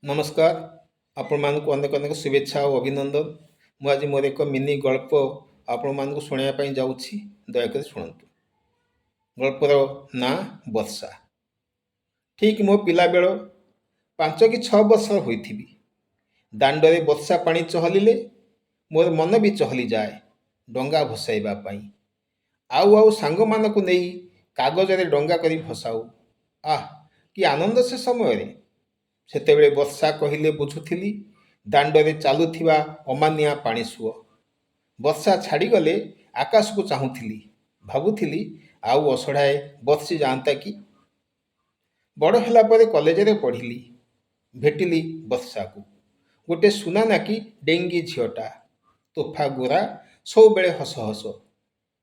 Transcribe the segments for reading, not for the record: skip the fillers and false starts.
नमस्कार। आपण मानक अनेक अनेक शुभेच्छा और अभिनंदन। मु आज मोर एक मिनी गल्प आपण मानक शुणाइया जाऊँगी। दयाकोरी शुणु। गल्पर ना वर्षा। ठीक मो पिला बेल 5 कि 6 वर्ष होइथिबी। दांडरे वर्षा पानी चहलिले मोर मन भी चहली जाए डंगा भसाइबा पाई। आउ आउ सांग मानकु नेई कागजरे डंगा करी भसाऊ। आह कि आनंद से समय रे। सेतेबेले वर्षा कहिले बुझुथिली दांडरे चालुथिबा अमानिया पानी सुओ। वर्षा छाड़ीगले आकाश को चाहूथिली भाबुथिली आउ असढ़ाए बर्षी जाता कि। बड़ होला परे कॉलेज रे पढ़िली भेटिली वर्षा को। गोटे सुना नाकी डेंगी झीटा तोफा गोरा सब बेले हस हस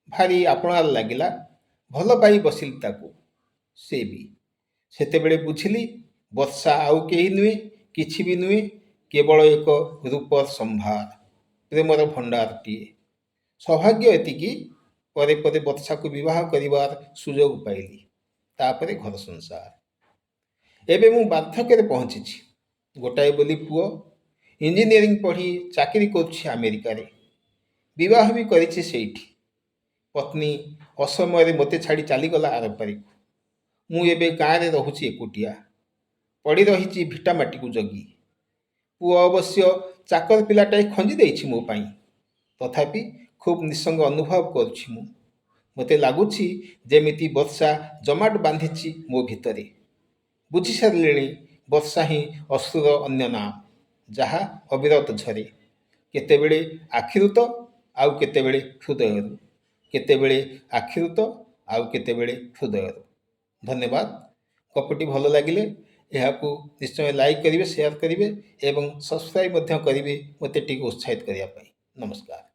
भारी आपणार लागिला। भल पाई बसिली ताकू से भी सेतेबेले बुझिली वर्षा आउ केही नुहे किछि भी नुहे केवल एक रूपर संभार प्रेमर भंडारटीए। सौभाग्य एतिकी परे परे वर्षा को विवाह करिवार सुजोग पाइली तापरे घर संसार। एबे मु बार्धक्य पहुँची गोटाए बोली पुओ इंजीनियरिंग पढ़ी चाकरी करुछि अमेरिका रे। विवाह भी करिछि सेठी। पत्नी असमय मते छाड़ी चलीगला आरपारी। मु एबे गाँ रे रहुछि एकुटिया पड़ी रही भिटामाटी को जगी। पुओ अवश्य चाकर पिलाटाए खंजी देछि मो पाई तथापि खूब निसंग अनुभव करुछि मु। मते लागुछि जेमिति वर्षा जमाट बांधिछि मो भितरे। बुझी सारिलेणी वर्षा ही अश्रुर अन्य नाम जहा अविरत झरे केतेबेले आखिरु तो आउ केतेबेले हृदयरु केतेबेले आखिरु तो आउ केतेबेले हृदयरु। धन्यवाद। गपटी भल लागिले यहाकू निश्चय लाइक करेंगे शेयर करेंगे एवं सब्सक्राइब करेंगे मते टिके उत्साहित करने। नमस्कार।